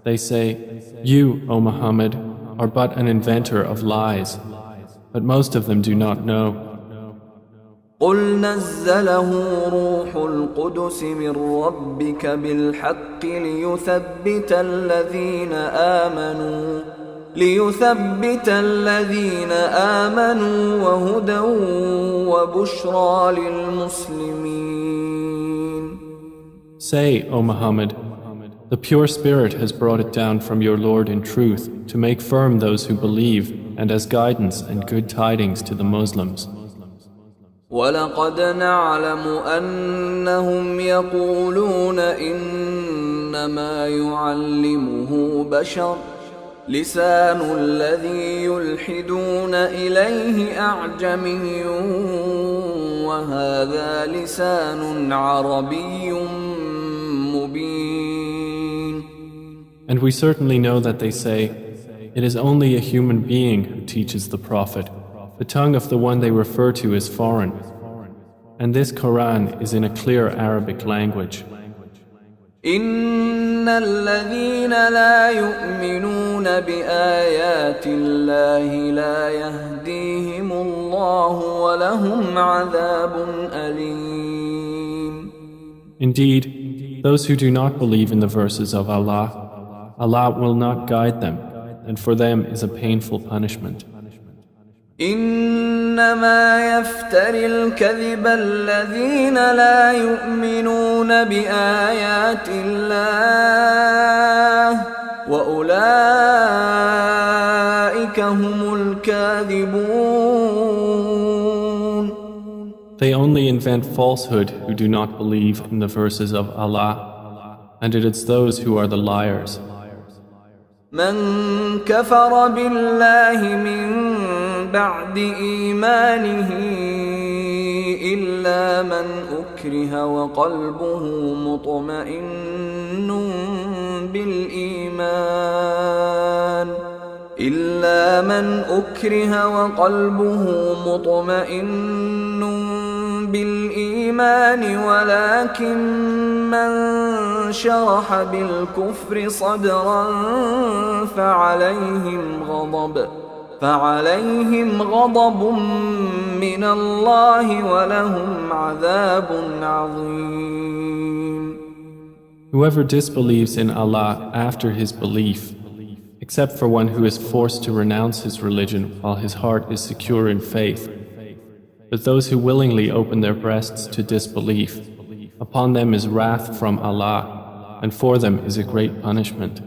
they say, "You, O Muhammad, are but an inventor of lies," but most of them do not know. قُلْ نَزَّلَهُ رُوحُ الْقُدُسِ مِنْ رَبِّكَ بِالْحَقِّ ليثبت الذين آمنوا وهدى وبشرى للمسلمين. Say, O Muhammad, the pure Spirit has brought it down from your Lord in truth to make firm those who believe and as guidance and good tidings to the Muslims. وَلَقَدْ نَعْلَمُ أَنَّهُمْ يَقُولُونَ إِنَّمَا يُعَلِّمُهُ بَشَرٌ لسان الذي يلحدون إليه أعجمي وهذا لسان عربي مبين. And we certainly know that they say, It is only a human being who teaches the Prophet. The tongue of the one they refer to is foreign. And this Quran is in a clear Arabic language. إن الذين لا يؤمنون بآيات الله لا يهديهم الله ولهم عذاب أليم. Indeed, those who do not believe in the verses of Allah, Allah will not guide them, and for them is a painful punishment. إنما يفتري الكذب الذين لا يؤمنون بآيات الله وأولئك هم الكاذبون. They only invent falsehood who do not believe in the verses of Allah, and it is those who are the liars. من كفر بالله من بعد إيمانه إلا من أكره وقلبه مطمئن بالإيمان ولكن من شرح بالكفر صدرا فعليهم غضب من الله ولهم عذاب عظيم. Whoever disbelieves in Allah after his belief, except for one who is forced to renounce his religion while his heart is secure in faith, but those who willingly open their breasts to disbelief, upon them is wrath from Allah, and for them is a great punishment.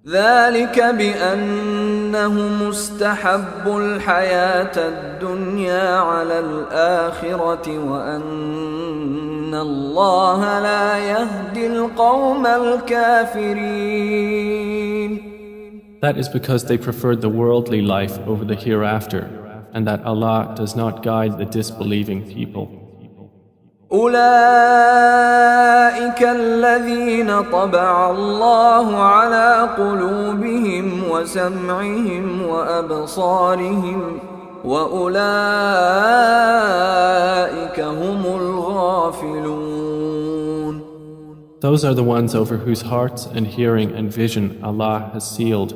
ذلك بأنهم استحبوا الحياة الدنيا على الآخرة وأن الله لا يهدي القوم الكافرين. That is because they preferred the worldly life over the hereafter, and that Allah does not guide the disbelieving people. أولئك الذين طبع الله على قلوبهم وسمعهم وأبصارهم وأولئك هم الغافلون. Those are the ones over whose hearts and hearing and vision Allah has sealed,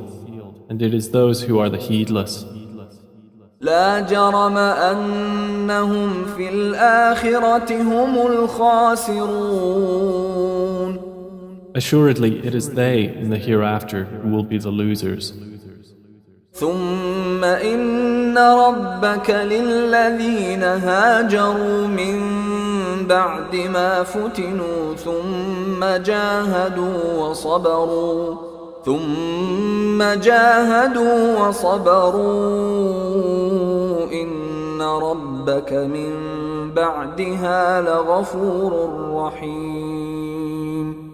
and it is those who are the heedless. لا جرم أنهم في الآخرة هم الخاسرون. Assuredly, it is they in the hereafter who will be the losers. ثم إن ربك للذين هاجروا من بعد ما فتنوا ثم جاهدوا وصبروا إن ربك من بعدها لغفور رحيم.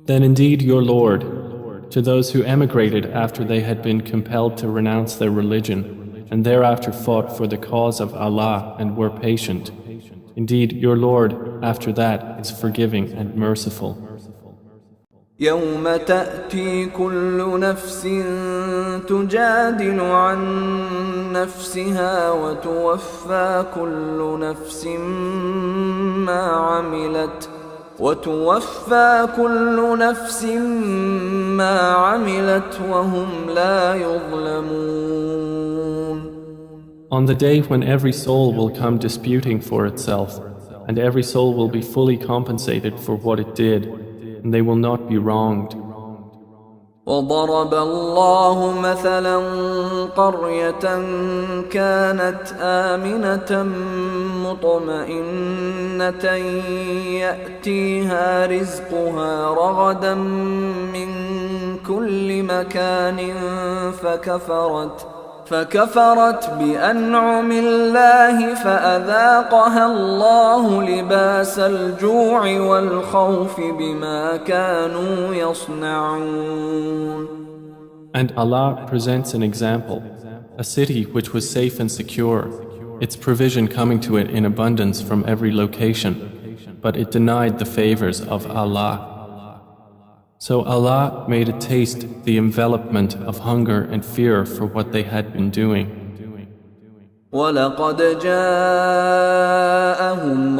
Then indeed your Lord, to those who emigrated after they had been compelled to renounce their religion, and thereafter fought for the cause of Allah and were patient, indeed your Lord after that is forgiving and merciful. يوم تأتي كل نفس تجادل عن نفسها وتوفى كل نفس ما عملت وهم لا يظلمون. On the day when every soul will come disputing for itself, and every soul will be fully compensated for what it did, and they will not be wronged. وضرب الله مثلا قرية كانت آمنة مطمئنة يأتيها رزقها رغدا من كل مكان فكفرت بأنعم الله فأذاقها الله لباس الجوع والخوف بما كانوا يصنعون. And Allah presents an example, a city which was safe and secure, its provision coming to it in abundance from every location, but it denied the favors of Allah. So Allah made it taste the envelopment of hunger and fear for what they had been doing. وَلَقَدْ جَاءَهُمْ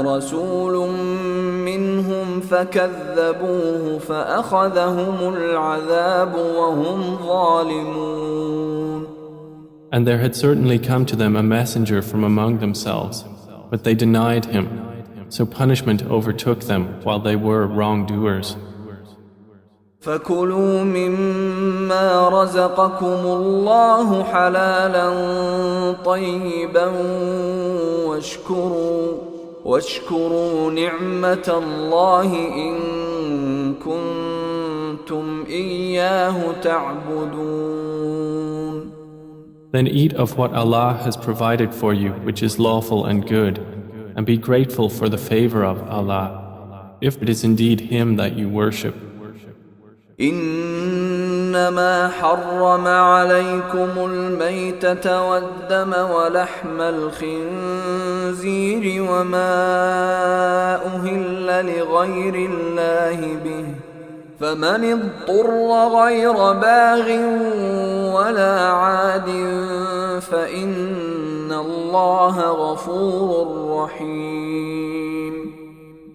رَسُولٌ مِّنْهُمْ فَكَذَّبُوهُ فَأَخَذَهُمُ الْعَذَابُ وَهُمْ ظَالِمُونَ. And there had certainly come to them a messenger from among themselves, but they denied him, so punishment overtook them while they were wrongdoers. فَكُلُوا مِمَّا رَزَقَكُمُ اللَّهُ حَلَالًا طَيِّبًا واشكروا نِعْمَةَ اللَّهِ إِن كُنتُمْ إِيَّاهُ تَعْبُدُونَ. Then eat of what Allah has provided for you, which is lawful and good, and be grateful for the favor of Allah, if it is indeed Him that you worship. إنما حرم عليكم الميتة والدم ولحم الخنزير وما أهل لغير الله به فمن اضطر غير باغ ولا عاد فإن الله غفور رحيم.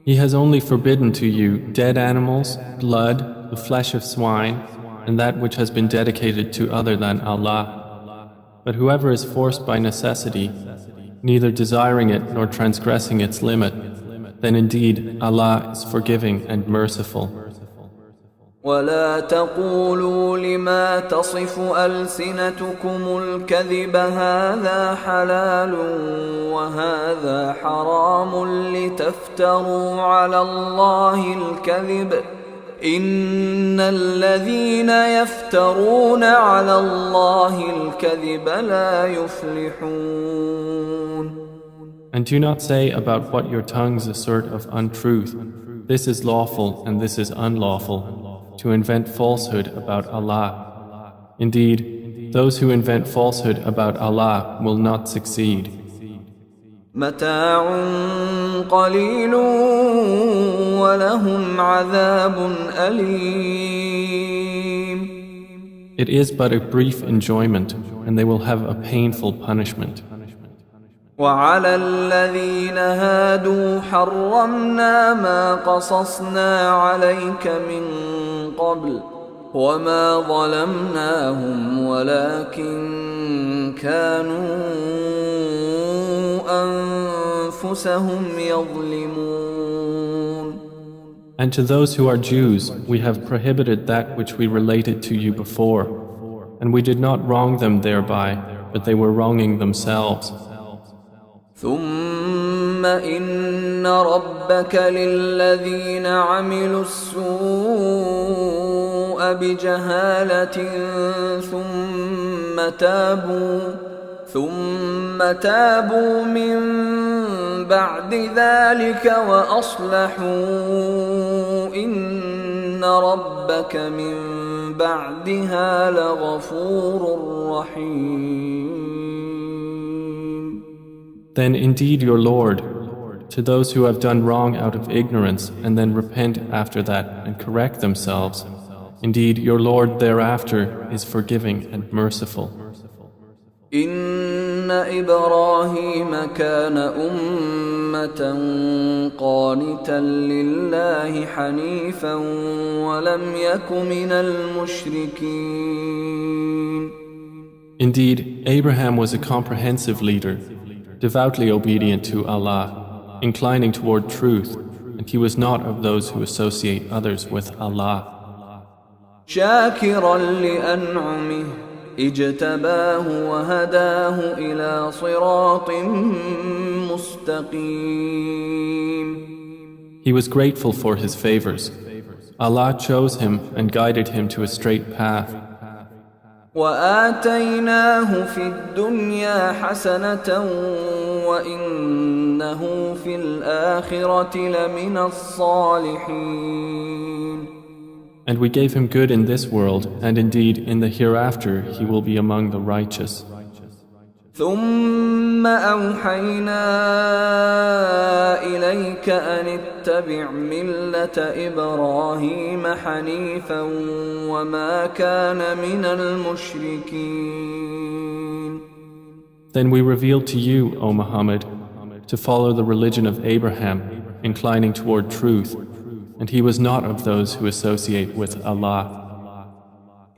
He has only forbidden to you dead animals, blood, the flesh of swine, and that which has been dedicated to other than Allah. But whoever is forced by necessity, neither desiring it nor transgressing its limit, then indeed Allah is forgiving and merciful. ولا تقولوا لما تصف ألسنتكم الكذب هذا حلال وهذا حرام لتفتروا على الله الكذب إن الذين يفترون على الله الكذب لا يفلحون. And do not say about what your tongues assert of untruth, this is lawful and this is unlawful, to invent falsehood about Allah. Indeed, those who invent falsehood about Allah will not succeed. متاع قليل ولهم عذاب أليم. It is but a brief enjoyment, and they will have a painful punishment. وعلى الذين هادوا حرمنا ما قصصنا عليك من قبل وما ظلمناهم ولكن كانوا أنفسهم يظلمون. And to those who are Jews, we have prohibited that which we related to you before, and we did not wrong them thereby, but they were wronging themselves. ثم إن ربك للذين عملوا السوء بجهالة ثم تابوا من بعد ذلك وأصلحوا إن ربك من بعدها لغفور رحيم. Then indeed your Lord, to those who have done wrong out of ignorance and then repent after that and correct themselves, indeed your Lord thereafter is forgiving and merciful. إن إبراهيم كان أمة قانتا لله حنيفا ولم يك من المشركين. Indeed, Abraham was a comprehensive leader, devoutly obedient to Allah, inclining toward truth, and he was not of those who associate others with Allah. شاكرا لأنعمه اجتباه وهداه إلى صراط مستقيم. He was grateful for his favors. Allah chose him and guided him to a straight path. وآتيناه في الدنيا حسنة وإنه في الآخرة لمن الصالحين. And we gave him good in this world, and indeed in the hereafter he will be among the righteous. ثم أوحينا إليك أن اتبع ملة إبراهيم حنيفا وما كان من المشركين. Then we revealed to you, O Muhammad, to follow the religion of Abraham, inclining toward truth, and he was not of those who associate with Allah.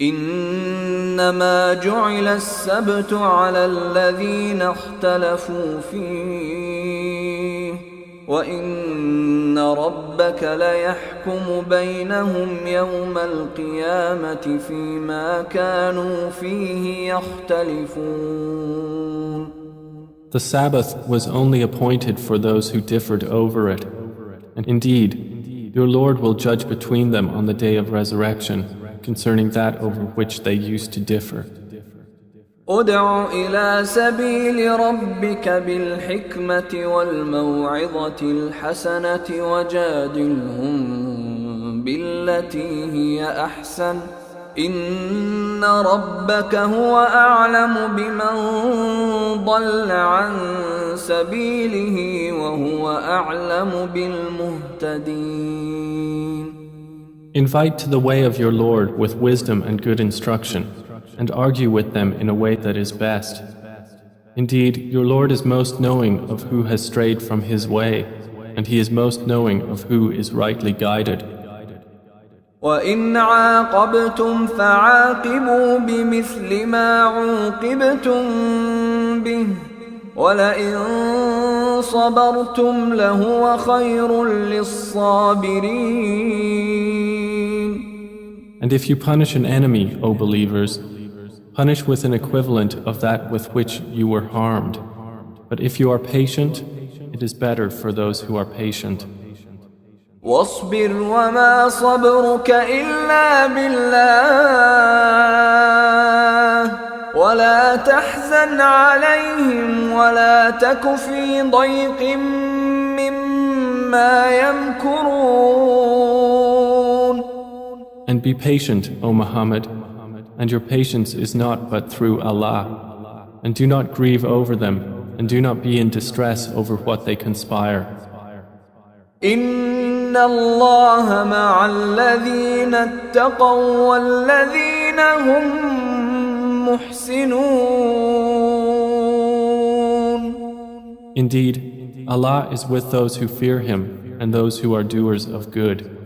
إنما جعل السبت على الذين اختلفوا فيه وإن ربك ليحكم بينهم يوم القيامة فيما كانوا فيه يختلفون. The Sabbath was only appointed for those who differed over it, and indeed, your Lord will judge between them on the day of resurrection concerning that over which they used to differ. ادع إلى سبيل ربك بالحكمة والموعظة الحسنة وجادلهم بالتي هي أحسن إن ربك هو أعلم بمن ضل عن سبيله وهو أعلم بالمهتدين. Invite to the way of your Lord with wisdom and good instruction, and argue with them in a way that is best. Indeed, your Lord is most knowing of who has strayed from his way, and he is most knowing of who is rightly guided. وَإِنْ عَاقَبْتُمْ فَعَاقِبُوا بِمِثْلِ مَا عُوقِبْتُمْ بِهِ وَلَئِنْ صَبَرْتُمْ لَهُوَ خَيْرٌ لِلصَّابِرِينَ. And if you punish an enemy, O believers, punish with an equivalent of that with which you were harmed. But if you are patient, it is better for those who are patient. واصبر وما صبرك إلا بالله ولا تحزن عليهم ولا تك في ضيق مما يمكرون. And be patient, O Muhammad, and your patience is not but through Allah. And do not grieve over them, and do not be in distress over what they conspire. إن الله مع الذين اتقوا والذين هم محسنون. Indeed, Allah is with those who fear Him and those who are doers of good.